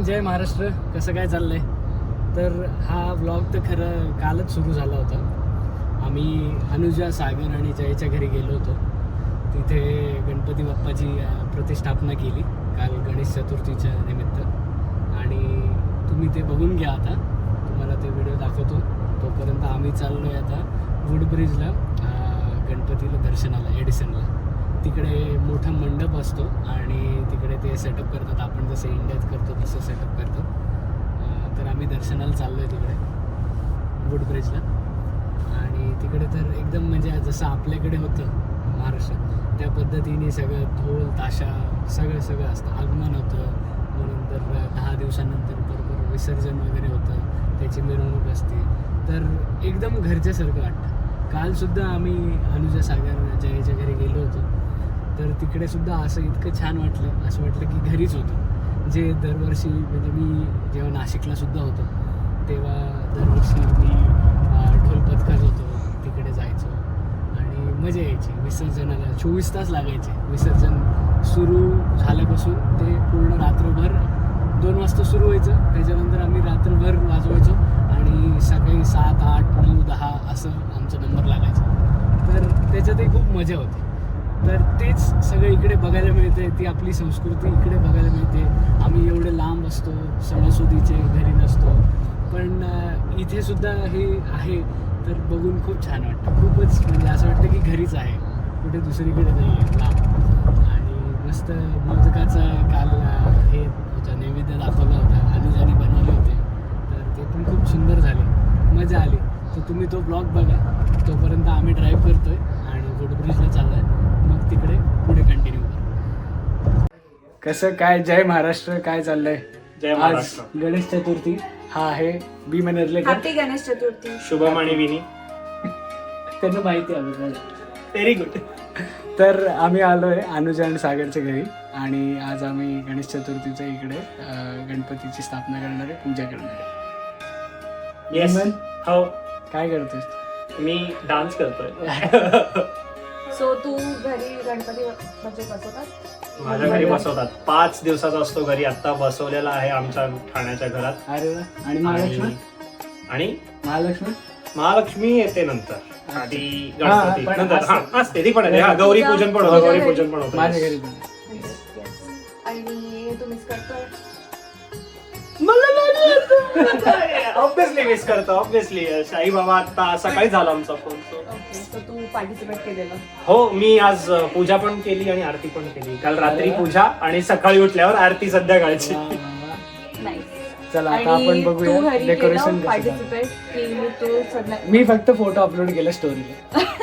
जय महाराष्ट्र. कसं काय चाललंय? तर हा व्लॉग तर खरं कालच सुरू झाला होता. आम्ही अनुजा, सागर आणि जयच्या घरी गेलो होतो. तिथे गणपती बाप्पाची प्रतिष्ठापना केली काल गणेश चतुर्थीच्या निमित्त. आणि तुम्ही ते बघून घ्या. आता तुम्हाला ते व्हिडिओ दाखवतो. तोपर्यंत आम्ही चाललो आहे आता वुड ब्रिजला, गणपतीला दर्शनाला, एडिसनला. तिकडे मोठा मंडप असतो आणि तिकडे ते सेटअप करतात. आपण जसं इंडियात करतो तसं सेटअप करतात. तर आम्ही दर्शनाला चाललो आहे तिकडे वुड ब्रिजला. आणि तिकडे तर एकदम म्हणजे जसं आपल्याकडे होतं महाराष्ट्रात त्या पद्धतीने सगळं ढोल ताशा सगळं असतं. आगमन होतं, म्हणून तर 10 दिवसानंतर बरोबर विसर्जन वगैरे होतं, त्याची मिरवणूक असते. तर एकदम घरच्यासारखं वाटतं. कालसुद्धा आम्ही अनुजा, सागर, जयच्या घरी गेलो होतो. तर तिकडे सुद्धा असं इतकं छान वाटलं, असं वाटलं की घरीच होतो. जे दरवर्षी म्हणजे मी जेव्हा नाशिकला सुद्धा होतो तेव्हा दरवर्षी मी ढोल पथकात होतो, तिकडे जायचो आणि मजा यायची. विसर्जनाला 24 तास लागायचे. विसर्जन सुरू झाल्यापासून ते पूर्ण रात्रभर 2 वाजता सुरू व्हायचं. त्याच्यानंतर आम्ही रात्रभर वाजवायचो आणि सकाळी 7, 8, 9, 10 असं आमचा नंबर लागायचा. तर त्याच्यातही खूप मजा होती. तर तेच सगळं इकडे बघायला मिळते. ती आपली संस्कृती इकडे बघायला मिळते. आम्ही एवढे लांब असतो, सणासुदीचे घरी नसतो, पण इथे सुद्धा हे आहे. तर बघून खूप छान वाटतं. खूपच म्हणजे असं वाटतं की घरीच आहे, कुठे दुसरीकडे नाही आहे लांब. आणि मस्त मोदकाचं काल हे होतं, नैवेद्य दाखवला होता, अनुजाने बनवले होते. तर ते पण खूप सुंदर झाले, मजा आली. तर तुम्ही तो ब्लॉग बघा. तोपर्यंत आम्ही ड्राईव्ह करतोय आणि वुड ब्रिजला चाललोय. मग तिकडे पुढे कंटिन्यू करू. कसं काय? जय महाराष्ट्र. काय चाललंय? जय महाराष्ट्र. आज गणेश चतुर्थी. हा आहे बी मनर्लेकर. हॅपी गणेश चतुर्थी. शुभम आणि विनी. त्यांना माहिती आहे. Very good. तर आम्ही आलोय अनुजा आणि सागरच्या घरी आणि आज आम्ही गणेश चतुर्थीच्या इकडे गणपतीची स्थापना करणार आहे, पूजा करणार आहे. येस. विमन, हो, काय करतोय? मी डान्स करतोय. सो तू घरी गणपती म्हणजे बसवतात? माझ्या घरी बसवतात. 5 दिवसाचा असतो घरी. आता बसवलेला आहे आमच्या ठाण्याच्या घरात. अरे वा. आणि महालक्ष्मी? आणि महालक्ष्मी महालक्ष्मी येते नंतर. आधी गणपती पण नंतर असं- असते ती पण येते. हा, गौरी पूजन पण होतं. गौरी पूजन पण होतं. माझ्या घरी पण. आणि तू मिस करतोय? ऑब्विसली मिस करतो. ऑब्विसली शाही बाबा आता सकाळी झाला आमचा फोन. ओके, सो तू पार्टिसिपेट केलेलं? हो, मी आज पूजा पण केली आणि आरती पण केली. काल रात्री पूजा आणि सकाळी उठल्यावर आरती संध्याकाळची. वा, वा, वा. नाही. चला आता आपण बघूया डेकोरेशन कसं झालं. मी फक्त फोटो अपलोड केला स्टोरीला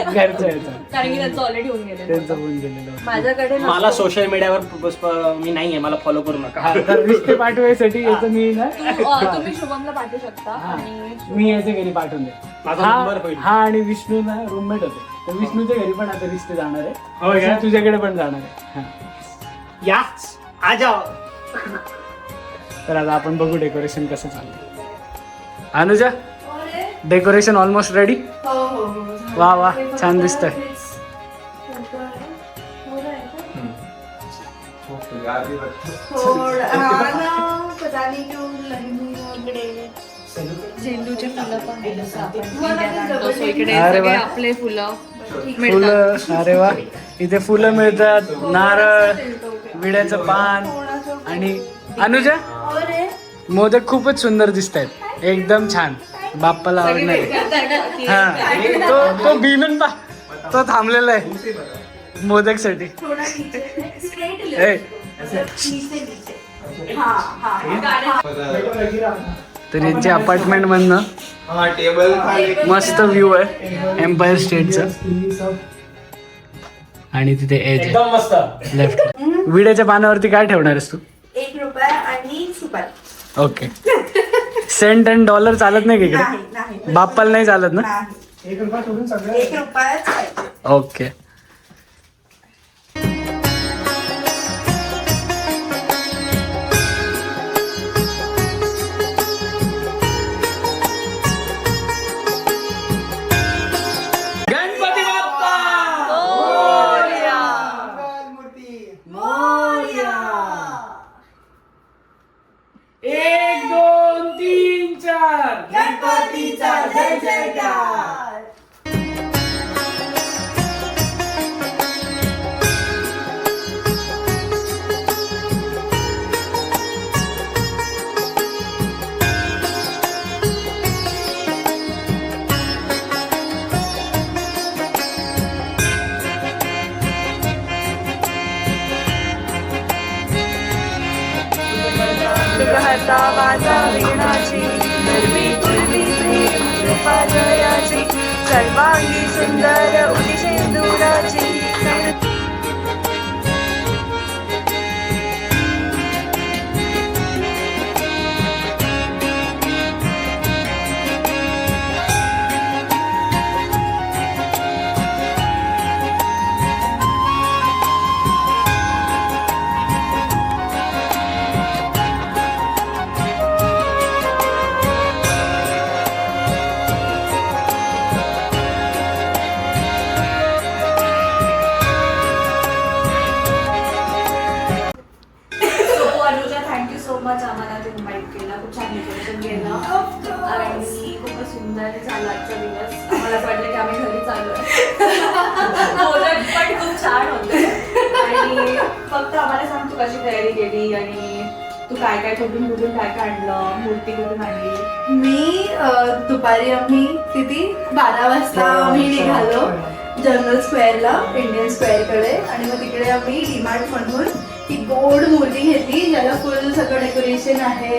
घरच्या याचा. कारण की त्यांचं ऑलरेडी होऊन गेलं. त्यांचं होऊन गेलेलं होतं. माझ्याकडे मला सोशल मीडियावर मी नाहीये, मला फॉलो करू नका. हा, तर रिश्ते पाठवायसाठी याचं मी ना तुम्ही शुभमला पाठवू शकता. हा, आणि मी याच्या घरी पाठवून दे. माझा नंबर होईल. हा आणि विष्णू ना रूममेट होते. तर विष्णूच्या घरी पण आता रिश्ते जाणार आहे. होय का? तुझ्याकडे पण जाणार आहे. हा. याच आ जाओ. तर आता आपण बघू डेकोरेशन कसं चाललं. Anuja, decoration almost ready. वा वा, छान दिसतंय. झेंडूचे फुलं पण इकडे अरे वा. आपले फुलं फुलं, अरे वा. इथे फुलं मिळतात, नारळ, विड्याचं पान. आणि अनुजा, मोदक खूपच सुंदर दिसत आहेत, एकदम छान, बाप्पाला आवडणार आहे. हा, तो भीमन पा, तो थांबलेला आहे मोदक साठी. तर यांचे अपार्टमेंट मधनं मस्त व्ह्यू आहे एम्पायर स्टेटचा. आणि तिथे एज एकदम मस्त. लेफ्ट. विड्याच्या पानावरती काय ठेवणार आहेस तू? 1 रुपया आणि सुपारी. ओके. सेंट अँड डॉलर चालत नाही का नाही, इकडे? नाही. बाप्पाला नाही चालत ना? नाही. 1 रुपयाच पाहिजे. ओके. गणपती बाप्पा मोरया. वाजता वाजा वीणाची पूर्वी पूर्वी प्रेम कृपा जयाची सर्वांगी सुंदर उदिशेंदुराची थँक्यू सो मच आम्हाला इन्व्हाइट केला. खूप छान डेकोरेशन केलं आणि खूपच सुंदर झाला आजचा दिवस. आम्हाला असं वाटलं की आम्ही घरी चाललोय. बोलत पण खूप छान होते आणि फक्त आम्हाला सांग तू कशी तयारी केली आणि तू काय काय कुठून काय काय आणलं, मूर्ती कुठून आणली? मी दुपारी आम्ही किती 12 वाजता आम्ही निघालो जनरल स्क्वेअरला, इंडियन स्क्वेअरकडे. आणि मग तिकडे आम्ही डीमार्ट मधून ती गोड मूर्ती घेतली ज्याला फुल सगळं डेकोरेशन आहे,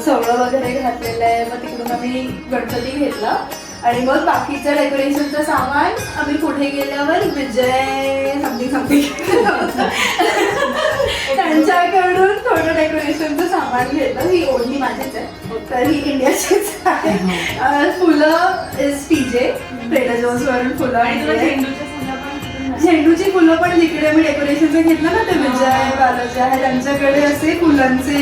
सगळं वगैरे घातलेलं आहे. मग तिकडून आम्ही गणपती घेतला आणि मग बाकीचं डेकोरेशनचं सामान आम्ही पुढे गेल्यावर विजय समथिंग त्यांच्याकडून थोडं डेकोरेशनचं सामान घेतलं. ही ओढणी माझीच आहे, तर ही इंडियाचीच आहे. फुलं इज टीजे ट्रेडर जोन्स वरून फुलं आणली. झेंडूची फुलं पण जिकडे मी डेकोरेशनचं घेतलं ना ते विजय बालाजी आहे त्यांच्याकडे असे फुलांचे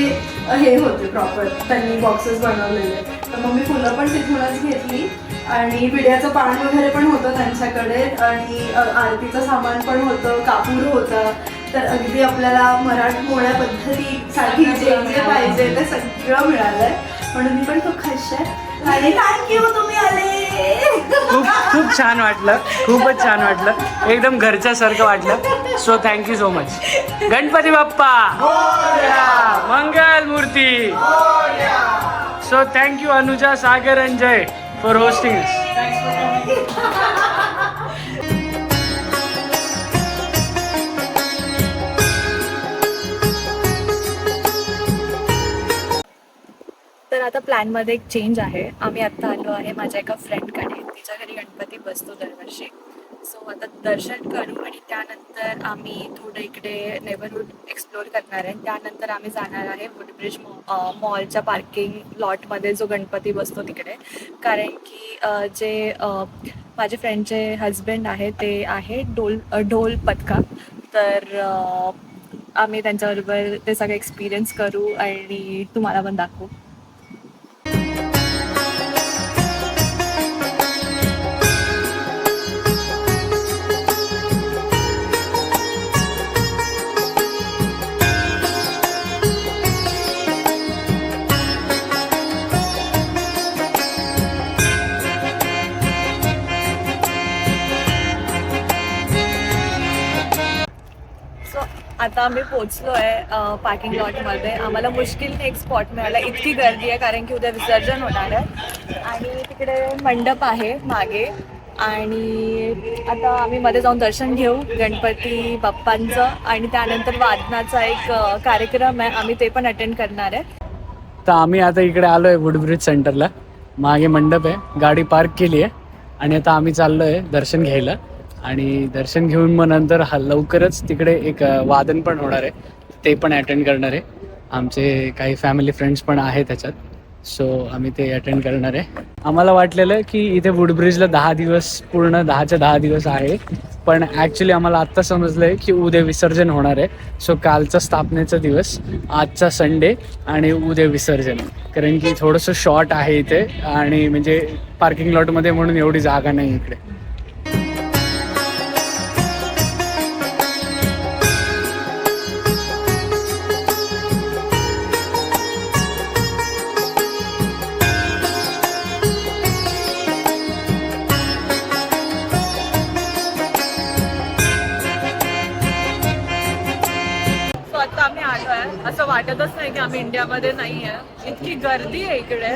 हे होते प्रॉपर, त्यांनी बॉक्सेस बनवलेले. तर मग मी फुलं पण तिथूनच घेतली आणि विड्याचं पान वगैरे पण होतं त्यांच्याकडे आणि आरतीचं सामान पण होतं, कापूर होता. तर अगदी आपल्याला मराठमोळ्या पद्धतीसाठी जे जे पाहिजे ते सगळं मिळालंय म्हणून मी पण खूप खुश आहे. आणि थँक्यू तुम्ही आले. खूप छान वाटलं, खूपच छान वाटलं, एकदम घरच्यासारखं वाटलं. So thank you so much. Ganpati Bappa मंगल मूर्ती. So thank you Anuja, Sagar and Jay for hosting us. तर आता प्लॅनमध्ये एक चेंज आहे. आम्ही आत्ता आलो आहे माझ्या एका फ्रेंडकडे, तिच्या घरी गणपती बसतो दरवर्षी. सो आता दर्शन करू आणि त्यानंतर आम्ही थोडं इकडे नेबरहूड एक्सप्लोअर करणार आहे. त्यानंतर आम्ही जाणार आहे वुडब्रिज मॉलच्या पार्किंग लॉटमध्ये जो गणपती बसतो तिकडे. कारण की जे माझे फ्रेंडचे हजबंड आहे ते आहे ढोल पथका. तर आम्ही त्यांच्याबरोबर ते सगळं एक्सपिरियन्स करू आणि तुम्हाला पण दाखवू. आता आम्ही पोचलो आहे पार्किंग लॉटमध्ये. आम्हाला मुश्किलने एक स्पॉट मिळाला, इतकी गर्दी आहे कारण की उद्या विसर्जन होणार आहे. आणि तिकडे मंडप आहे मागे आणि आता आम्ही मध्ये जाऊन दर्शन घेऊ गणपती बाप्पांचं आणि त्यानंतर वादनाचा एक कार्यक्रम आहे, आम्ही ते पण अटेंड करणार आहे. तर आम्ही आता इकडे आलो आहे वुडब्रिज सेंटरला. मागे मंडप आहे, गाडी पार्क केली आहे आणि आता आम्ही चाललो आहे दर्शन घ्यायला. आणि दर्शन घेऊन मग नंतर लवकरच तिकडे एक वादन पण होणार आहे, ते पण अटेंड करणार आहे. आमचे काही फॅमिली फ्रेंड्स पण आहे त्याच्यात, सो आम्ही ते अटेंड करणार आहे. आम्हाला वाटलेलं की इथे वुडब्रिजला 10 दिवस पूर्ण 10च्या 10 दिवस आहे, पण ॲक्च्युली आम्हाला आत्ता समजलं आहे की उद्या विसर्जन होणार आहे. सो कालचा स्थापनेचा दिवस, आजचा संडे आणि उद्या विसर्जन. कारण की थोडंसं शॉर्ट आहे इथे आणि म्हणजे पार्किंग लॉटमध्ये म्हणून एवढी जागा नाही इकडे. असं वाटतच नाही की आम्ही इंडियामध्ये नाही आहे, इतकी गर्दी आहे इकडे.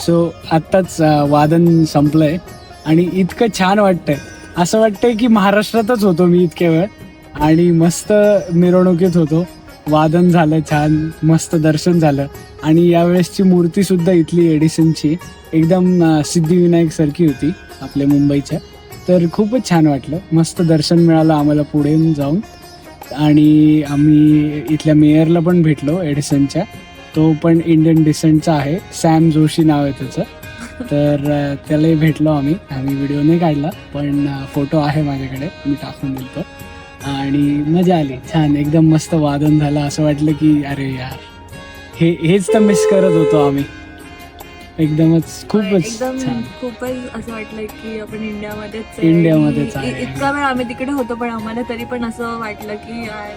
सो आत्ताच वादन संपलंय आणि इतकं छान वाटतंय, असं वाटतंय की महाराष्ट्रातच होतो मी इतक्या वेळ. आणि मस्त मिरवणुकीत होतो, वादन झालं छान, मस्त दर्शन झालं. आणि यावेळेसची मूर्ती सुद्धा इथली एडिसनची एकदम सिद्धिविनायक सारखी होती आपल्या मुंबईच्या. तर खूपच छान वाटलं, मस्त दर्शन मिळालं आम्हाला पुढे जाऊन. आणि आम्ही इथल्या मेयरला पण भेटलो एडिसनच्या, तो पण इंडियन डिसेंटचा आहे, सॅम जोशी नाव आहे त्याचं. तर त्यालाही भेटलो आम्ही व्हिडिओ नाही काढला पण फोटो आहे माझ्याकडे, मी टाकून दिलतो. आणि मजा आली, छान एकदम मस्त वादन झालं. असं वाटलं की अरे यार हेच तर मिस करत होतो आम्ही. एकदमच खूपच एकदम छान. खूपच असं वाटलं की आपण इंडियामध्येच इंडियामध्येच आहे. इतका वेळ आम्ही तिकडे होतो पण आम्हाला तरी पण असं वाटलं की यार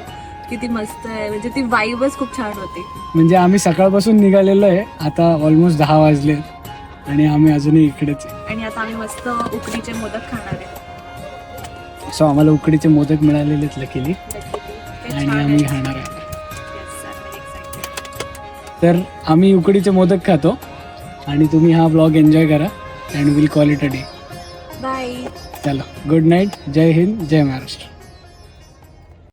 किती मस्त आहे, म्हणजे ती वाईबच खूप छान होती. म्हणजे आम्ही सकाळपासून निघालेलो आहे, आता ऑलमोस्ट 10 वाजले आणि आम्ही अजूनही इकडेच आहे. आणि आता आम्ही मस्त उकडीचे मोदक खाणार आहे. सो आम्हाला उकडीचे मोदक मिळालेलेच लकीली आणि आम्ही खाणार आहे. तर आम्ही उकडीचे मोदक खातो आणि तुम्ही हा ब्लॉग एन्जॉय करा and will call it a day. Bye. चला, गुड नाईट, जय हिंद, जय महाराष्ट्र.